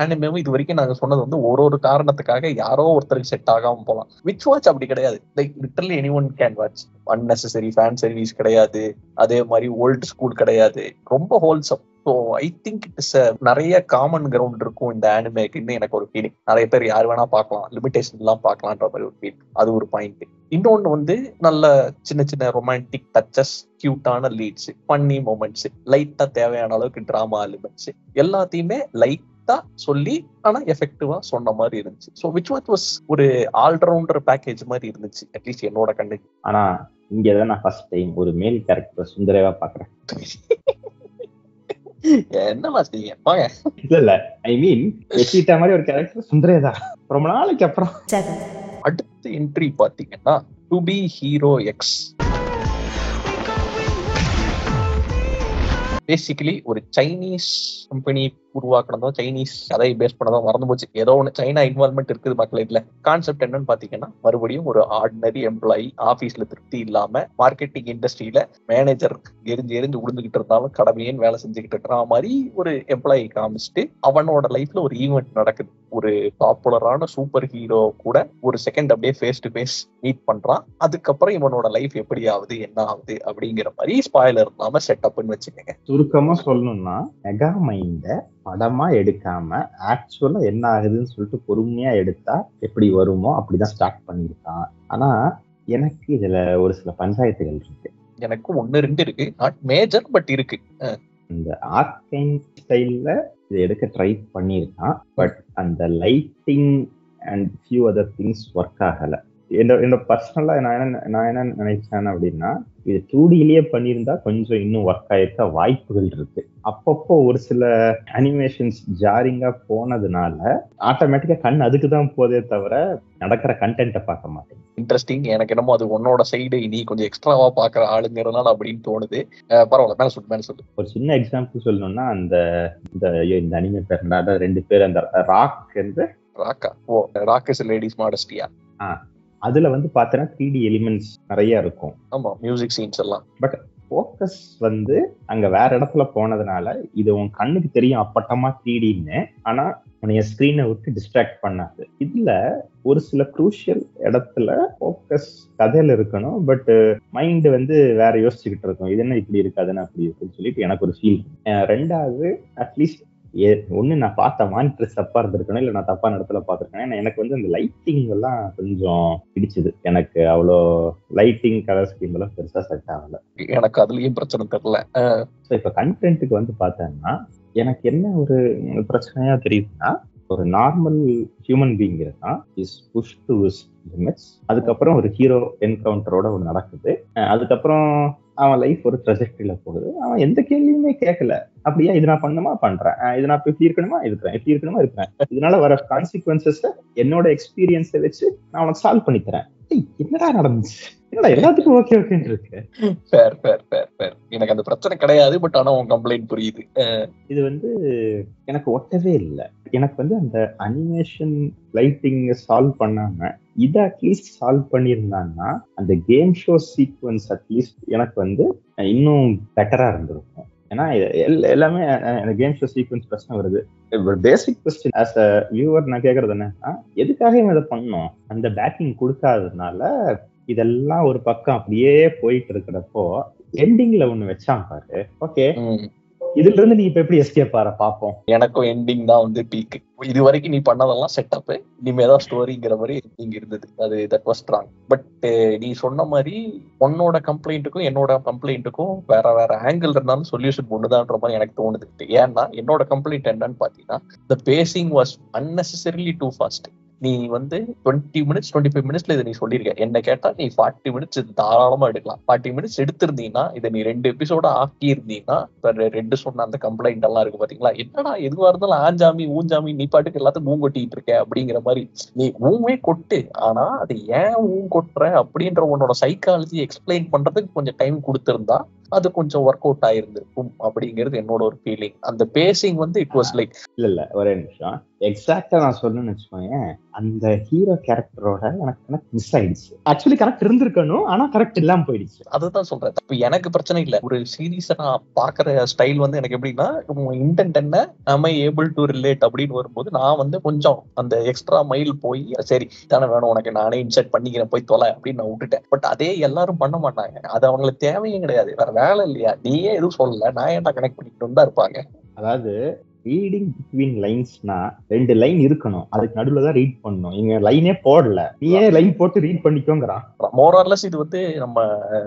Speaker 1: ஆனிமேவும் இது வரைக்கும் நாங்க சொன்னது வந்து ஒரு காரணத்துக்காக யாரோ ஒருத்தருக்கு செட் ஆகாம போலாம். விச் வாட்ச் அப்படி கிடையாது. Like literally anyone can watch. Unnecessary fan service கிடையாது, அதே மாதிரி ஓல்ட் ஸ்கூல் கிடையாது, ரொம்ப wholesome. So I think it's நிறைய காமன் கிரவுண்ட் இருக்கும் இந்த ஆனிமேக்குன்னு எனக்கு ஒரு ஃபீலிங். நிறைய பேர் யார் வேணா பார்க்கலாம், லிமிடேஷன் எல்லாம் பார்க்கலான்ற மாதிரி ஒரு ஃபீல். அது ஒரு பாயிண்ட். இன்னொன்னு வந்து நல்ல சின்ன சின்ன ரொமான்டிக் டச்சஸ், கியூட்டான லீட்ஸ், ஃபன்னி மொமெண்ட்ஸ், லைட்டா தேவையான அளவுக்கு டிராமா எலிமெண்ட்ஸ் எல்லாத்தையுமே லைட்டா சொல்லி ஆனா எஃபெக்டிவா சொன்ன மாதிரி இருந்துச்சு. ஸோ விச் வாஸ் ஒரு ஆல்ரவுண்டர் பேக்கேஜ் மாதிரி இருந்துச்சு, அட்லீஸ்ட் என்னோட கண்ணுக்கு.
Speaker 2: ஆனா இங்கதான் நான் ஃபர்ஸ்ட் டைம் ஒரு மேல் கேரக்டர் சுந்தரேவா பாக்குறேன்.
Speaker 1: என்ன வாசிங்க பாங்க.
Speaker 2: இல்ல ஐ மீன் வெச்சிட்ட மாதிரி ஒரு கேரக்டர் சுந்தரேதா ரொம்ப நாளைக்கு அப்புறம்.
Speaker 1: அடுத்த என்ட்ரி பாத்தீங்கன்னா to be hero X. Basically ஒரு சைனீஸ் கம்பெனி உருவாக்கணும், சைனீஸ் கதையை பேஸ் பண்ணதான் மறந்து போச்சு. ஏதோ ஒன்று சைனா இன்வால்மெண்ட் இருக்குது மக்கள். இதுல கான்செப்ட் என்னன்னு பாத்தீங்கன்னா, மறுபடியும் ஒரு ஆர்டினரி எம்ப்ளாயி ஆபீஸ்ல திருப்தி இல்லாம மார்க்கெட்டிங் இண்டஸ்ட்ரியில மேனேஜர் எரிஞ்சு உழுந்துகிட்டு இருந்தாலும் கடமையேன்னு வேலை செஞ்சுக்கிட்டு இருக்கிற மாதிரி ஒரு எம்ப்ளாயி காமிச்சிட்டு அவனோட லைஃப்ல ஒரு ஈவெண்ட் நடக்குது. ஒரு பாப்புலரான சூப்பர் ஹீரோ கூட ஒரு செகண்ட் அப்படியே ஃபேஸ் டு ஃபேஸ் மீட் பண்றான். அதுக்கப்புறம் இவனோட லைஃப் எப்படி ஆகுது என்ன ஆகுது அப்படிங்கிற மாதிரி ஸ்பாயிலர் இல்லாம செட்டப்னு வச்சுக்கோங்க.
Speaker 2: சுருக்கமா சொல்லணும்னா மெகா மைண்ட படமா எடுக்காம ஆக்சுவலா என்ன ஆகுதுன்னு சொல்லிட்டு பொறுமையா எடுத்தா எப்படி வருமோ அப்படிதான் ஸ்டார்ட் பண்ணிருக்கான். ஆனா எனக்கு இதுல ஒரு சில பஞ்சாயத்துகள் இருக்கு.
Speaker 1: எனக்கு 1-2 இருக்கு, நாட் மேஜர் பட் இருக்கு.
Speaker 2: இந்த ஆர்கைன் ஸ்டைல்ல இதை எடுக்க ட்ரை பண்ணியிருக்கான். பட் அந்த lighting and few other things work ஆகல. என்னோட பர்சனலா நான் என்ன நினைச்சேன் அப்படின்னா, இது 2Dலயே பண்ணியிருந்தா கொஞ்சம் இன்னும் ஒர்க் ஆயிருக்க வாய்ப்புகள் இருக்கு. அப்பப்போ ஒரு சில அனிமேஷன்ஸ் ஜாரிங்கா போனதுனால ஆட்டோமேட்டிக்கா கண் அதுக்கு தான் போதே தவிர நடக்கிற கண்டென்ட்டை பார்க்க மாட்டேன்.
Speaker 1: இன்ட்ரெஸ்டிங். எனக்கு என்னமோ அது உன்னோட சைடு நீ கொஞ்சம் எக்ஸ்ட்ராவா பாக்குற ஆளுங்கிறதுனால அப்படின்னு தோணுது. பரவாயில்ல, மேல சொல்லு.
Speaker 2: ஒரு சின்ன எக்ஸாம்பிள் சொல்லணும்னா, இந்த அனிமே பேர் 2 பேர், அந்த ராக் என்று
Speaker 1: ராக்கா, ஓ ராக் இஸ் லேடிஸ் மாடஸ்டியா,
Speaker 2: அதுல வந்து பாத்தீங்கன்னா 3D எலிமெண்ட்ஸ் நிறைய இருக்கும்.
Speaker 1: ஆமா, மியூசிக் சீன்ஸ் எல்லாம்.
Speaker 2: பட் ஃபோக்கஸ் வந்து அங்க வேற இடத்துல போனதுனால இது உன் கண்ணுக்கு தெரியும் அப்பட்டமா 3Dன்னு, ஆனா உன்னைய ஸ்கிரீனை விட்டு டிஸ்ட்ராக்ட் பண்ணாது. இதுல ஒரு சில குரூஷியல் இடத்துல ஃபோக்கஸ் கதையில இருக்கணும், பட் மைண்ட் வந்து வேற யோசிச்சுக்கிட்டு இருக்கும். இது என்ன இப்படி இருக்கு, அது என்ன அப்படி இருக்குன்னு சொல்லிட்டு எனக்கு ஒரு ஃபீல். ரெண்டாவது, அட்லீஸ்ட் ஒண்ணு நான் பார்த்த மானிட்டர் தப்பா இருந்திருக்கணும், இல்ல நான் தப்பான இடத்துல பார்த்திருக்கேன். எனக்கு வந்து அந்த லைட்டிங் எல்லாம் கொஞ்சம் பிடிச்சது. எனக்கு அவ்வளோ லைட்டிங் கலர் ஸ்கீம் எல்லாம் பெருசா செட் ஆகல.
Speaker 1: எனக்கு அதுலயும் பிரச்சனை தெரியல.
Speaker 2: இப்ப கண்டென்ட்டுக்கு வந்து பார்த்தேன்னா எனக்கு என்ன ஒரு பிரச்சனையா தெரியுதுன்னா, ஒரு நார்மல் ஹியூமன் பீயிங் இருக்கான், is push to his limits. அதுக்கப்புறம் ஒரு ஹீரோ என்கவுண்டரோட ஒன்று நடக்குது. அதுக்கப்புறம் அவன் லைஃப் ஒரு ட்ரெஜெக்டரியில போகுது. அவன் எந்த கேள்வியுமே கேட்கல. அப்படியா இது நான் பண்ணுமா பண்றேன், இது நான் இப்படி இருக்கணுமா இருக்கிறேன், இப்படி இருக்கணுமா இருக்கிறேன், இதனால வர கான்சிக்வன்சஸ் என்னோட எக்ஸ்பீரியன்ஸை வச்சு நான் உனக்கு சால்வ் பண்ணி தரேன். என்னடா நடந்துச்சு, என்னடா எல்லாத்துக்கும் ஓகே ஓகேன்னு இருக்கு.
Speaker 1: எனக்கு அந்த பிரச்சனை கிடையாது, பட் ஆனா உன் கம்ப்ளைண்ட் புரியுது.
Speaker 2: இது வந்து எனக்கு ஒட்டவே இல்லை. எனக்கு வந்து அந்த அனிமேஷன் லைட்டிங் சால்வ் பண்ணாம இதை அட்லீஸ்ட் சால்வ் பண்ணியிருந்தாங்கன்னா அந்த கேம் ஷோ சீக்வன்ஸ் அட்லீஸ்ட் எனக்கு வந்து இன்னும் பெட்டரா இருந்திருக்கும். ஏன்னா எல்லாமே கேம் ஷோ சீக்வன்ஸ் பிரச்சனை வருது. Basic question as a viewer நான் கேட்கறது என்னன்னா, எதுக்காக இதை பண்ணோம்? அந்த பேக்கிங் கொடுக்காததுனால இதெல்லாம் ஒரு பக்கம் அப்படியே போயிட்டு இருக்கிறப்போ எண்டிங்ல ஒண்ணு வச்சான் பாரு. ஓகே, இதுல இருந்து நீ இப்ப எப்படி எஸ்கேப் ஆற பாப்போம்.
Speaker 1: எனக்கும் எண்டிங் தான் வந்து பீக். இது வரைக்கும் நீ பண்ணதெல்லாம் செட்டப், இனிமேதான் ஸ்டோரிங்கிற மாதிரி எண்டிங் இருந்தது. அது தட் வாஸ் ஸ்ட்ராங். பட் நீ சொன்ன மாதிரி உன்னோட கம்ப்ளைண்ட்டுக்கும் என்னோட கம்ப்ளைண்ட்டுக்கும் வேற வேற ஆங்கிள் இருந்தாலும் சொல்யூஷன் ஒண்ணுதான்ற மாதிரி எனக்கு தோணுது. ஏன்னா என்னோட கம்ப்ளைண்ட் என்னன்னு பாத்தீங்கன்னா, the pacing was unnecessarily too fast. நீ வந்து 20 minutes 25 minutesல இதை நீ சொல்லியிருக்க. என்ன கேட்டா நீ 40 minutes தாராளமா எடுக்கலாம். 40 minutes எடுத்திருந்தீங்கன்னா இதை நீ 2 எபிசோட ஆக்கி இருந்தீங்கன்னா, ரெண்டு சொன்ன அந்த கம்ப்ளைண்ட் எல்லாம் இருக்கு பாத்தீங்களா, என்னடா எதுவா இருந்தாலும் ஆஞ்சாமி ஊஞ்சாமி நீ பாட்டுக்கு எல்லாத்துக்கும் ஊன் கொட்டிட்டு இருக்க அப்படிங்கிற மாதிரி. நீ ஊமே கொட்டு, ஆனா அது ஏன் ஊன் கொட்டுற அப்படின்ற உன்னோட சைக்காலஜி எக்ஸ்பிளைன் பண்றதுக்கு கொஞ்சம் டைம் கொடுத்திருந்தா அது கொஞ்சம் ஒர்க் அவுட் ஆயிருந்திருக்கும் அப்படிங்கிறது என்னோட ஒரு ஃபீலிங். அந்த பேசிங் வந்து இட் வாஸ் லைக்
Speaker 2: இல்ல ஒரே நிமிஷம் எக்ஸாக்டா நான் சொல்லணும்னு வச்சுக்கோங்க, அந்த ஹீரோ கேரக்டரோட எனக்கு மிஸ் ஆயிடுச்சு. ஆக்சுவலி கரெக்ட் இருந்திருக்கணும், ஆனா கரெக்ட் இல்லாம போயிடுச்சு.
Speaker 1: அதுதான் சொல்றேன். இப்ப எனக்கு பிரச்சனை இல்ல. ஒரு சீரீஸை நான் பாக்குற ஸ்டைல் வந்து எனக்கு எப்படின்னா, இன்டென்ட் என்ன, am I able to relate அப்படின்னு வரும்போது நான் வந்து கொஞ்சம் அந்த எக்ஸ்ட்ரா மைல் போய் சரி தானே வேணும் உனக்கு, நானே இன்சர்ட் பண்ணிக்கிறேன் போய் தொலை அப்படின்னு நான் விட்டுட்டேன். பட் அதே எல்லாரும் பண்ண மாட்டாங்க. அது அவங்களுக்கு தேவையும் கிடையாது, வேற வேலை இல்லையா, நீயே எதுவும் சொல்லல நான் ஏன்டா கனெக்ட் பண்ணிட்டு தான் இருப்பாங்க.
Speaker 2: அதாவது ரீடிங் பிட்வீன் லைன்ஸ்னா 2 லைன் இருக்கணும், அதுக்கு நடுவுல தான் ரீட் பண்ணணும். இங்க லைனே போடல, நீயே லைன் போட்டு ரீட் பண்ணிக்கோங்கறான்.
Speaker 1: மோரார்லெஸ் இது வந்து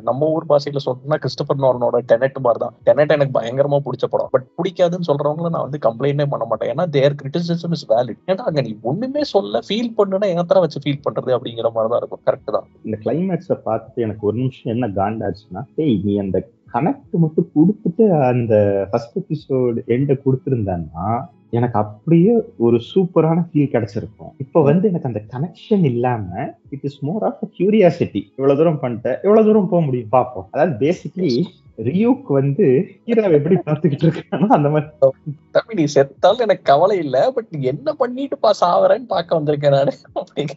Speaker 1: நம்ம ஊர் பாஷையில சொன்னா கிறிஸ்டோபர் நோலனோட டெனட் மாதிரி தான். டெனட் எனக்கு பயங்கரமா பிடிச்ச படம். பட் பிடிக்காதுன்னு சொல்றவங்கள நான் வந்து கம்ப்ளைண்டே பண்ண மாட்டேன். ஏன்னா தேர் கிரிட்டிசிசம் இஸ் வேலிட். ஏன்னா அங்க நீ ஒண்ணுமே சொல்ல ஃபீல் பண்ணுனா எத்தனை வச்சு ஃபீல் பண்றது அப்படிங்கிற மாதிரி தான் இருக்கும். கரெக்ட் தான்.
Speaker 2: இந்த கிளைமேக்ஸை பார்த்துட்டு எனக்கு ஒரு நிமிஷம் என்ன காண்டாச்சுன்னா, நீ அந்த கனெக்ட் மட்டும் கொடுத்துட்டு அந்த ஃபர்ஸ்ட் எபிசோடு எண்ட கொடுத்துருந்தான்னா எனக்கு அப்படியே ஒரு சூப்பரான ஃபீல் கிடைச்சிருக்கும். இப்ப எனக்கு அந்த கனெக்ஷன் இல்லாம it is more of curiosity. இவ்வளவு தூரம் பண்ணிட்டேன், எவ்வளவு தூரம் போக முடியும் பார்ப்போம். அதாவது பேசிக்கலி ரியூக்கு ஹீரோவை எப்படி பார்த்துக்கிட்டு இருக்கானோ அந்த மாதிரி.
Speaker 1: தம்பி நீ செத்தாலும் எனக்கு கவலை இல்ல, பட் நீ என்ன பண்ணிட்டு சாவறேன்னு பார்க்க வந்திருக்கேன் நானு அப்படிங்கிற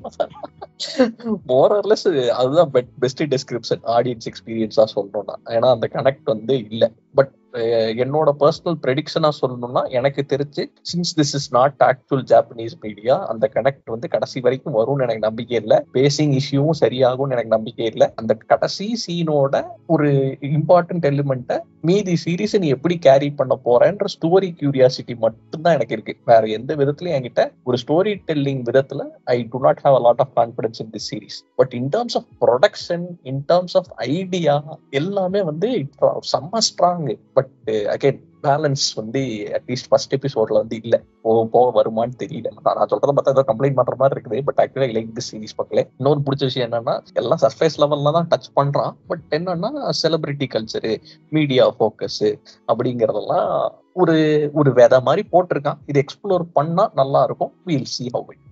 Speaker 1: மோரர்லெஸ் அதுதான் பெஸ்ட் டிஸ்கிரிப்ஷன் ஆடியன்ஸ் எக்ஸ்பீரியன்ஸா சொல்லணும்னா. ஏன்னா அந்த கனெக்ட் இல்ல. பட் என்னோட பர்சனல் ப்ரெடிக்ஷனா சொல்லணும்னா எனக்கு தெரிஞ்சு since this is not actual Japanese media, அந்த கனெக்ட் கடைசி வரைக்கும் வரும்னு எனக்கு நம்பிக்கை இல்லை. பேசிங் இஷ்யூவும் சரியாகும்னு எனக்கு நம்பிக்கை இல்லை. அந்த கடைசி சீனோட ஒரு இம்பார்ட்டன்ட் எலிமெண்ட்டை மீதி சீரீஸ் நீ எப்படி கேரி பண்ண போறேன்ற ஸ்டோரி கியூரியாசிட்டி மட்டும்தான் எனக்கு இருக்கு. வேற எந்த விதத்துலயும் என்கிட்ட ஒரு ஸ்டோரி டெல்லிங் விதத்துல I do not have a lot of confidence in this series. But in terms of production, in terms of idea எல்லாமே செம்ம strong. But again balance at least first எபிசோட்ல இல்ல. போக வருமானு தெரியல. நான் சொல்றதை பார்த்தா ஏதோ கம்ப்ளைண்ட் பண்ற மாதிரி இருக்குது. பட் ஆக்சுவலா லைக் திஸ் சீரிஸ் பார்க்கல. இன்னொரு பிடிச்ச விஷயம் என்னன்னா எல்லாம் சர்ஃபேஸ் லெவல்ல தான் டச் பண்றான். பட் என்னன்னா செலிபிரிட்டி கல்ச்சரு, மீடியா ஃபோக்கஸ் அப்படிங்கறதெல்லாம் ஒரு ஒரு விதை மாதிரி போட்டிருக்கான். இது எக்ஸ்ப்ளோர் பண்ணா நல்லா இருக்கும். We'll see how it.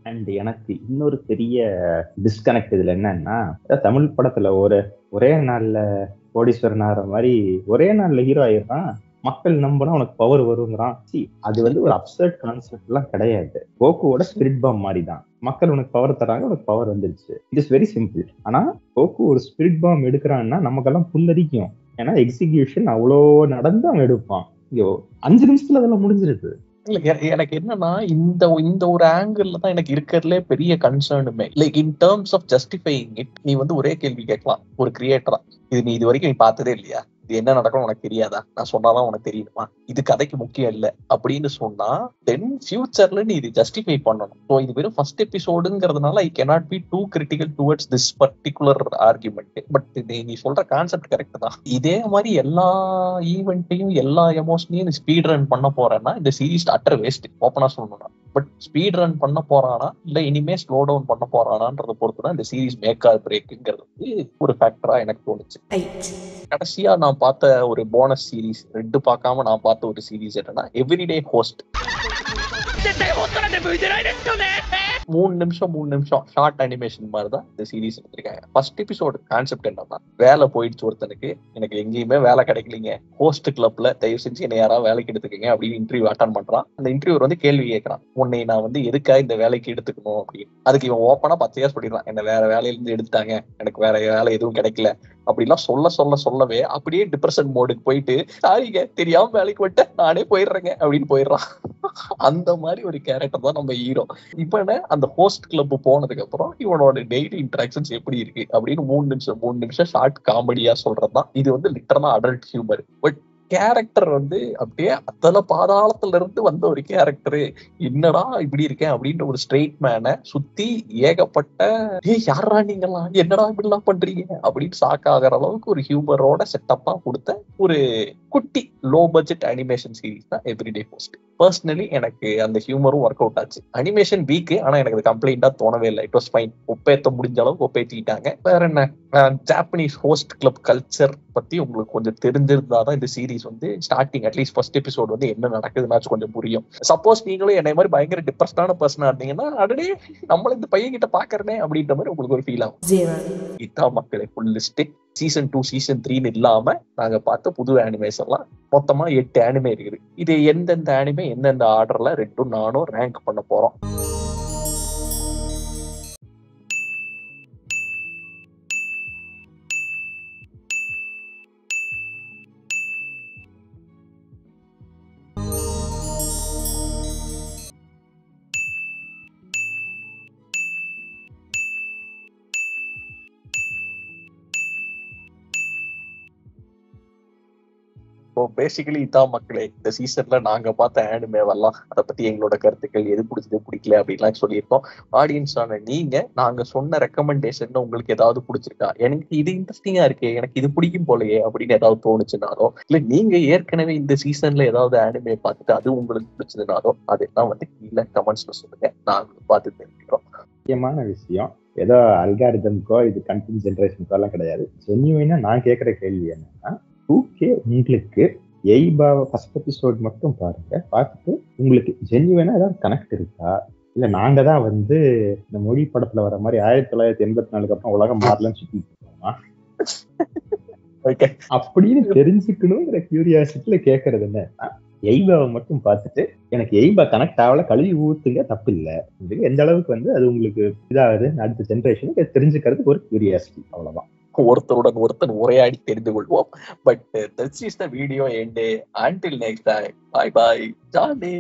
Speaker 2: And எனக்கு இன்னொரு பெரிய டிஸ்கனெக்ட் இதுல என்னன்னா, தமிழ் படத்துல ஒரே நாள்ல கோடீஸ்வரன் ஆகிற மாதிரி ஒரே நாள்ல ஹீரோ ஆயிடுறான், மக்கள் நம்பினா உனக்கு பவர் வருங்கிறான். அது ஒரு அப்சர்ட் கான்செப்ட் எல்லாம் கிடையாது. கோகுவோட ஸ்பிரிட் பாம் மாதிரி தான். மக்கள் உனக்கு பவர் தராங்க, உனக்கு பவர் வந்துருச்சு. It is very simple. ஆனா கோகு ஒரு ஸ்பிரிட் பாம் எடுக்கிறான்னா நமக்கெல்லாம் புல்லரிக்கும். ஏன்னா எக்ஸிகியூஷன் அவ்வளோ நடந்து அவன் எடுப்பான். 5 நிமிஷத்துல அதெல்லாம் முடிஞ்சிருது.
Speaker 1: இல்ல எனக்கு என்னன்னா இந்த ஒரு ஆங்கிள் தான் எனக்கு இருக்கிறதுலே பெரிய கன்சர்னுமே. Like in terms of justifying it, நீ ஒரே கேள்வி கேட்கலாம் ஒரு கிரியேட்டரா, இது வரைக்கும் நீ பார்த்ததே இல்லையா, இது என்ன நடக்கும் உனக்கு தெரியாதா, நான் சொன்னாதான் உனக்கு தெரியுமா, இது கதைக்கு முக்கியம் இல்ல அப்படின்னு சொன்னா தென் ஃபியூச்சர்ல நீ இது ஜஸ்டிஃபை பண்ணணும். ஸோ இது வெறும் ஃபர்ஸ்ட் எபிசோடுங்கிறதுனால I cannot be too critical towards this particular argument. But நீ சொல்ற கான்செப்ட் கரெக்ட் தான். இதே மாதிரி எல்லா ஈவெண்ட்டையும் எல்லா எமோஷனையும் ஸ்பீட் ரன் பண்ண போறேன்னா இந்த சீரீஸ் அட்டர் வேஸ்ட் ஓப்பனா சொல்லணும்னா. பட் ஸ்பீட் ரன் பண்ண போறானா இல்ல இனிமே ஸ்லோ டவுன் பண்ண போறானான்றத பொறுத்துதான் இந்த சீரீஸ் மேக் ஆர் பிரேக்குங்கிறது ஒரு ஃபேக்டரா எனக்கு தோணுச்சு. கடைசியா நான் பார்த்த ஒரு போனஸ் சீரீஸ், 2 பார்க்காம நான் பார்த்த ஒரு சீரீஸ் என்னன்னா எவ்ரிடே ஹோஸ்ட். 3 நிமிஷம் ஷார்ட் அனிமேஷன் மாதிரி தான் இந்த சீரீஸ் எடுத்திருக்காங்க. ஃபர்ஸ்ட் எபிசோடு கான்செப்ட் என்னன்னா, வேலை போயிடுச்சு ஒருத்தனுக்கு, எனக்கு எங்கேயுமே வேலை கிடைக்கலீங்க, ஹோஸ்ட் கிளப்ல தயவு செஞ்சு என்ன யாராவது வேலைக்கு எடுத்துக்கங்க அப்படின்னு இன்டர்வியூ அட்டன் பண்றான். அந்த இன்டர்வியூவர் கேள்வி கேட்கறான், உன்னை நான் எதுக்காக இந்த வேலைக்கு எடுத்துக்கணும் அப்படின்னு. அதுக்கு இவன் ஓப்பனா பச்சையா சொல்லிடுறான், என்ன வேற வேலையில இருந்து எடுத்தாங்க, எனக்கு வேற வேலை எதுவும் கிடைக்கல அப்படிலாம் சொல்லவே அப்படியே டிப்ரெஷன் மோடுக்கு போயிட்டு, சாரிங்க தெரியாம வேலைக்கு விட்டு நானே போயிடுறேங்க அப்படின்னு போயிடுறான். அந்த மாதிரி ஒரு கேரக்டர் தான் நம்ம ஹீரோ. இப்ப அந்த ஹோஸ்ட் கிளப் போனதுக்கு அப்புறம் இவனோட டெய்லி இன்டராக்ஷன்ஸ் எப்படி இருக்கு அப்படின்னு 3 நிமிஷம் ஷார்ட் காமெடியா சொல்றதுதான் இது. லிட்டரலா அடல்ட் ஹியூமர். பட் கேரக்டர் அப்படியே அத்தனை பாதாளத்துல இருந்து வந்த ஒரு கேரக்டரு, என்னடா இப்படி இருக்கேன் அப்படின்ற ஒரு ஸ்ட்ரெயிட் மேனை சுத்தி ஏகப்பட்ட யாரா நீங்கலாம், என்னடா இப்படிலாம் பண்றீங்க அப்படின்னு ஷாக் ஆகிற அளவுக்கு ஒரு ஹியூமரோட செட்டப்பா கொடுத்த ஒரு குட்டி லோ பட்ஜெட் அனிமேஷன் சீரீஸ் தான் எவ்ரிடே ஹோஸ்ட். பர்சனலி எனக்கு அந்த ஹியூமரும் ஒர்க் அவுட் ஆச்சு. அனிமேஷன் வீக், ஆனா எனக்கு அது கம்ப்ளைண்டா தோணவே இல்லை. It was fine. ஒப்பேத்த முடிஞ்ச அளவுக்கு ஒப்பேத்திட்டாங்க. வேற என்ன, ஜாப்பனீஸ் ஹோஸ்ட் கிளப் கல்ச்சர் பத்தி உங்களுக்கு கொஞ்சம் தெரிஞ்சிருந்தாதான் இந்த series starting at least first episode என்ன நடக்குதுன்னு கொஞ்சம் புரியும். சப்போஸ் நீங்களும் என்னை மாதிரி பயங்கர டிப்ரெஸ்டான பர்சனா இருந்தீங்கன்னா, அடடே நம்மள இந்த பையன் கிட்ட பாக்குறேனே அப்படின்ற மாதிரி உங்களுக்கு ஒரு ஃபீல் ஆகும். இதான் மக்களே ஃபுல் லிஸ்ட். சீசன் 2 சீசன் 3 இல்லாம நாங்க பார்த்த புது அனிமேஷன்லாம் மொத்தமா 8 அனிமே இருக்குது. இது எந்தெந்த அனிமே எந்தெந்த ஆர்டர்ல 2 நானும் ரேங்க் பண்ண போறோம். பேசிக்கலி இதான் மக்களே இந்த சீசன்ல நாங்க பார்த்த ஆனிமேவெல்லாம், அதை பத்தி எங்களோட கருத்துக்கள், எது பிடிச்சது பிடிக்கல அப்படின்லாம் சொல்லியிருக்கோம். ஆடியன்ஸான நீங்க நாங்க சொன்ன ரெக்கமெண்டேஷன் உங்களுக்கு ஏதாவது பிடிச்சிருக்கா, எனக்கு இது இன்ட்ரெஸ்டிங்கா இருக்கு, எனக்கு இது பிடிக்கும் போலயே அப்படின்னு ஏதாவது தோணுச்சுனாலோ, இல்ல நீங்க ஏற்கனவே இந்த சீசன்ல ஏதாவது ஆனிமே பார்த்துட்டு அது உங்களுக்கு பிடிச்சதுனாலோ அதெல்லாம் கீழே கமெண்ட்ஸ்ல சொல்லுங்க, நாங்களும் பார்த்து தெரிஞ்சுக்கிறோம்.
Speaker 2: முக்கியமான விஷயம், ஏதோ அல்காரிதம்க்கோ இது கண்டென்ட் ஜெனரேஷனுக்கோ எல்லாம் கிடையாது. ஜென்யூனா நான் கேட்கிற கேள்வி என்னன்னா, 2K உங்களுக்கு எய்பாவை ஃபர்ஸ்ட் எபிசோட் மட்டும் பாருங்க. பார்த்துட்டு உங்களுக்கு ஜென்யூனா ஏதாவது கனெக்ட் இருக்கா, இல்ல நாங்க தான் வந்து இந்த மொழி படத்துல வர மாதிரி 1984 அப்புறம் உலகம் மாறலன்னு சுத்திட்டு இருக்கோமா அப்படின்னு தெரிஞ்சுக்கணுங்கிற கியூரியாசிட்டில கேட்கறது என்னன்னா, எய்பாவை மட்டும் பார்த்துட்டு எனக்கு எய்பா கனெக்ட் ஆகல, கழுவி ஊத்துங்க, தப்பு இல்லை. எந்த அளவுக்கு வந்து அது உங்களுக்கு இதாகுது அடுத்த ஜென்ரேஷனுக்கு தெரிஞ்சுக்கிறதுக்கு ஒரு கியூரியாசிட்டி, அவ்வளவுதான்.
Speaker 1: ஒருத்தருடன் ஒருத்தர் உரையாடி தெரிந்து கொள்வோம். But this is the video end. Until next time, bye bye, Johnny.